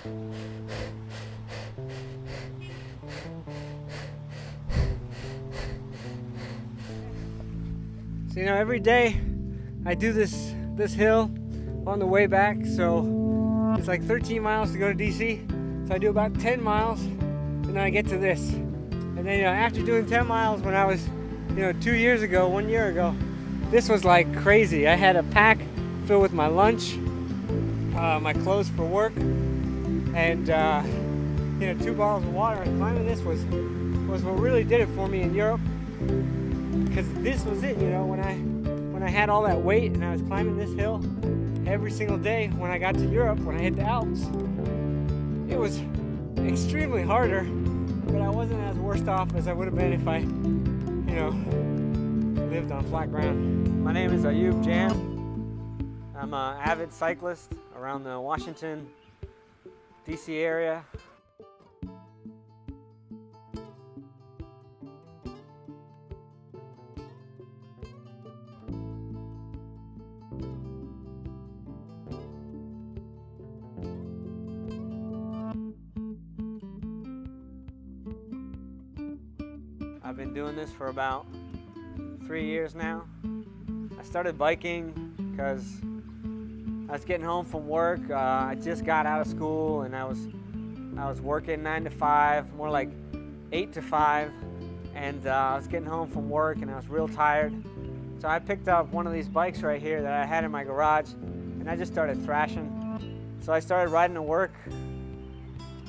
So, you know, every day I do this hill on the way back, so it's like 13 miles to go to DC. So I do about 10 miles, and then I get to this. And then, you know, after doing 10 miles when I was, you know, 1 year ago, this was like crazy. I had a pack filled with my lunch, my clothes for work, and you know, 2 bottles of water. And climbing this was what really did it for me in Europe, because this was it. You know, when I had all that weight and I was climbing this hill every single day, when I got to Europe, when I hit the Alps, it was extremely harder, but I wasn't as worse off as I would have been if I, you know, lived on flat ground. My name is Ayoob Jan. I'm an avid cyclist around the Washington, DC area. I've been doing this for about 3 years now. I started biking because I was getting home from work. I just got out of school, and I was working 9 to 5, more like 8 to 5, and I was getting home from work and I was real tired. So I picked up one of these bikes right here that I had in my garage, and I just started thrashing. So I started riding to work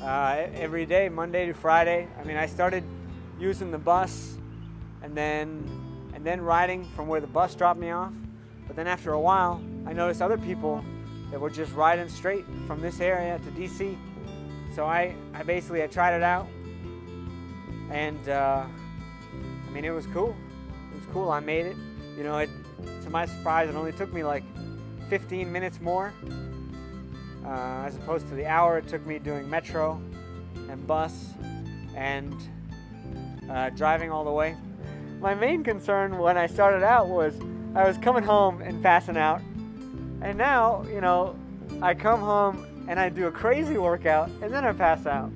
every day, Monday to Friday. I mean, I started using the bus and then riding from where the bus dropped me off. But then after a while, I noticed other people that were just riding straight from this area to DC. So I tried it out, and I mean, it was cool. It was cool. I made it. You know, to my surprise, it only took me like 15 minutes more, as opposed to the hour it took me doing metro and bus and driving all the way. My main concern when I started out was I was coming home and passing out. And now, you know, I come home and I do a crazy workout and then I pass out.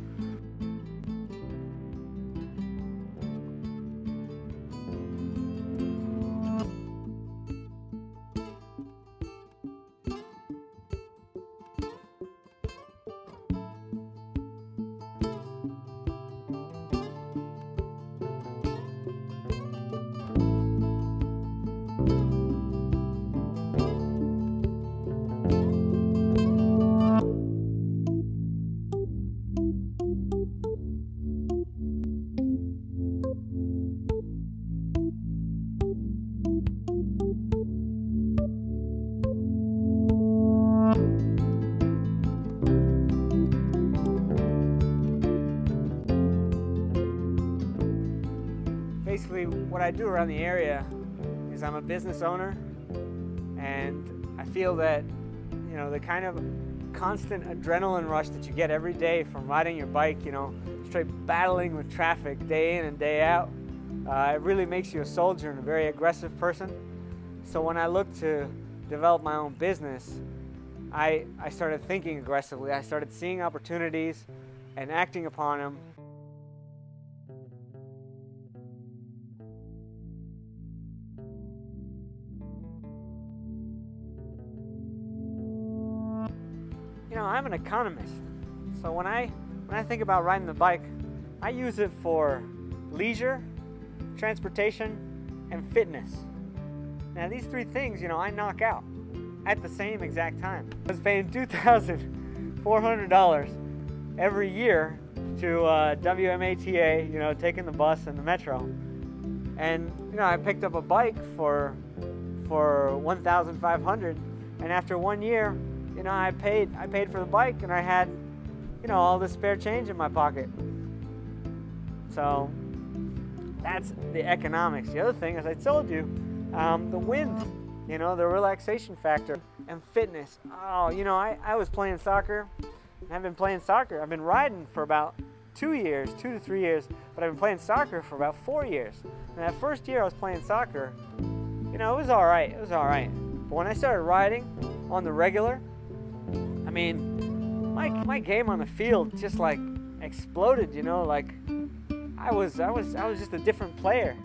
Basically, what I do around the area is I'm a business owner, and I feel that, you know, the kind of constant adrenaline rush that you get every day from riding your bike, you know, straight battling with traffic day in and day out, it really makes you a soldier and a very aggressive person. So when I looked to develop my own business, I started thinking aggressively. I started seeing opportunities and acting upon them. You know, I'm an economist, so when I think about riding the bike, I use it for leisure, transportation, and fitness. Now these 3 things, you know, I knock out at the same exact time. I was paying $2,400 every year to WMATA, you know, taking the bus and the metro. And, you know, I picked up a bike for $1,500, and after 1 year, you know, I paid for the bike, and I had, you know, all this spare change in my pocket. So that's the economics. The other thing, as I told you, the wind, you know, the relaxation factor, and fitness. Oh, you know, I was playing soccer. I've been playing soccer. I've been riding for about 2 years, 2 to 3 years, but I've been playing soccer for about 4 years. And that first year I was playing soccer, you know, it was all right. It was all right. But when I started riding on the regular, I mean, my game on the field just like exploded, you know, like I was just a different player.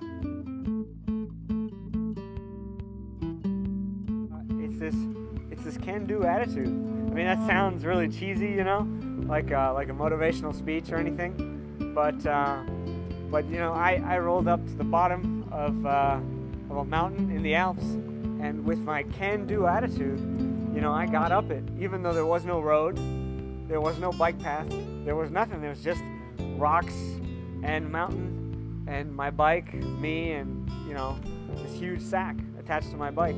It's this can-do attitude. I mean, that sounds really cheesy, you know, like a motivational speech or anything, but you know, I rolled up to the bottom of a mountain in the Alps, and with my can-do attitude, you know, I got up it, even though there was no road, there was no bike path, there was nothing. There was just rocks and mountain and my bike, me, and, you know, this huge sack attached to my bike.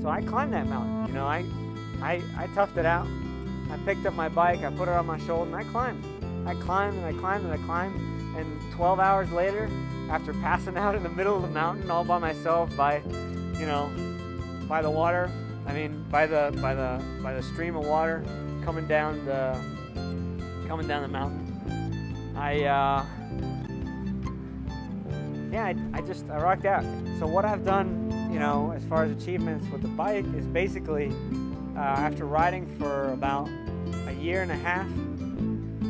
So I climbed that mountain, you know, I toughed it out. I picked up my bike, I put it on my shoulder, and I climbed. I climbed and I climbed and I climbed, and 12 hours later, after passing out in the middle of the mountain all by myself, by, you know, by the water, I mean, by the stream of water coming down the mountain, I rocked out. So what I've done, you know, as far as achievements with the bike is basically, after riding for about a year and a half,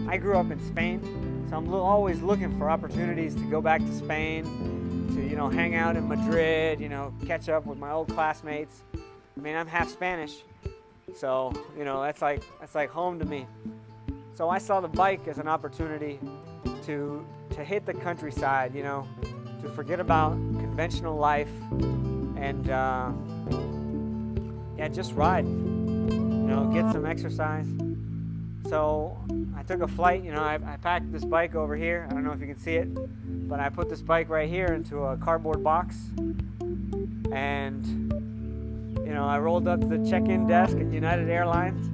I grew up in Spain, so I'm always looking for opportunities to go back to Spain, to, you know, hang out in Madrid, you know, catch up with my old classmates. I mean, I'm half Spanish, so, you know, that's like home to me. So I saw the bike as an opportunity to hit the countryside, you know, to forget about conventional life and yeah, just ride, you know, get some exercise. So I took a flight, you know, I packed this bike over here. I don't know if you can see it, but I put this bike right here into a cardboard box, and, you know, I rolled up to the check-in desk at United Airlines,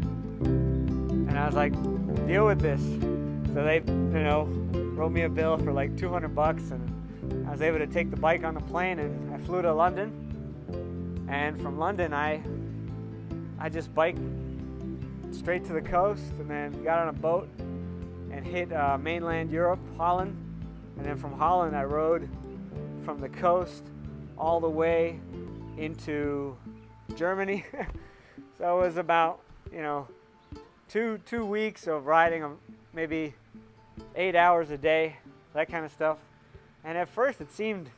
and I was like, deal with this. So they, you know, wrote me a bill for like $200, and I was able to take the bike on the plane, and I flew to London. And from London, I just biked straight to the coast, and then got on a boat and hit mainland Europe, Holland. And then from Holland, I rode from the coast all the way into Germany. So it was about, you know, two weeks of riding, maybe 8 hours a day, that kind of stuff. And at first it seemed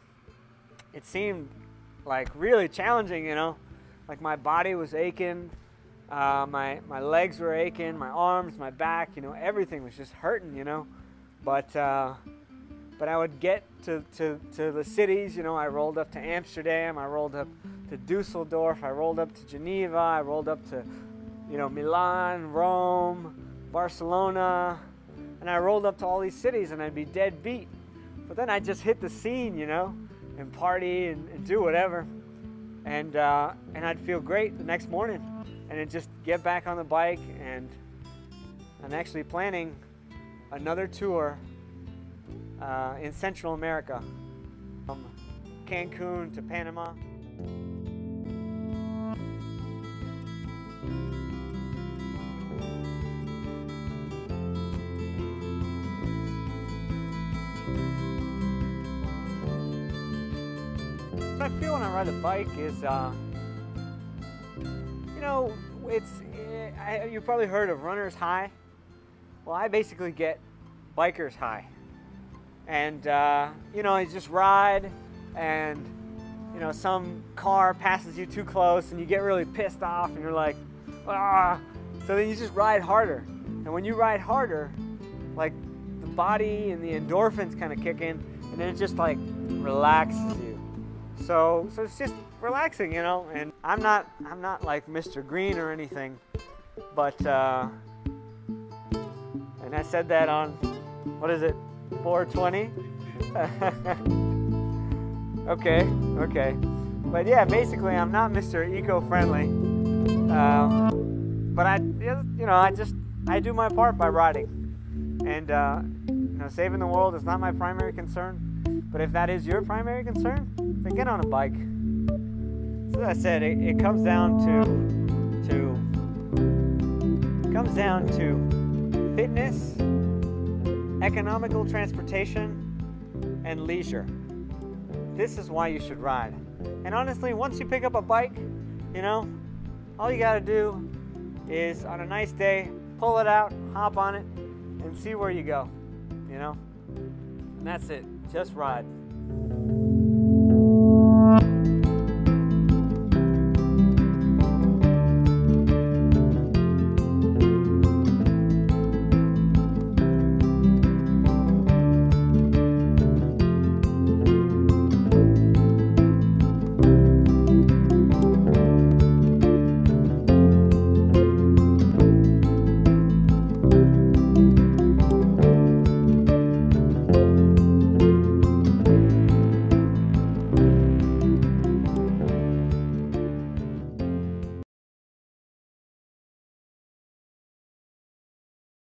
like really challenging, you know, like my body was aching, my legs were aching, my arms, my back, you know, everything was just hurting, you know. But I would get to the cities, you know. I rolled up to Amsterdam, I rolled up to Dusseldorf, I rolled up to Geneva, I rolled up to, you know, Milan, Rome, Barcelona, and I rolled up to all these cities, and I'd be dead beat. But then I'd just hit the scene, you know, and party and do whatever, and I'd feel great the next morning, and then just get back on the bike. And I'm actually planning another tour in Central America, from Cancun to Panama. What I feel when I ride a bike is, you know, you've probably heard of runner's high. Well, I basically get biker's high. And, you know, you just ride, and, you know, some car passes you too close, and you get really pissed off, and you're like, ah. So then you just ride harder. And when you ride harder, like, the body and the endorphins kind of kick in, and then it just, like, relaxes you. So it's just relaxing, you know. And I'm not like Mr. Green or anything, but and I said that on, what is it, 420? okay. But yeah, basically I'm not Mr. Eco-friendly, but I do my part by riding, and you know, saving the world is not my primary concern. But if that is your primary concern, then get on a bike. So as I said, it comes down to fitness, economical transportation, and leisure. This is why you should ride. And honestly, once you pick up a bike, you know, all you gotta do is, on a nice day, pull it out, hop on it, and see where you go, you know? And that's it, just ride.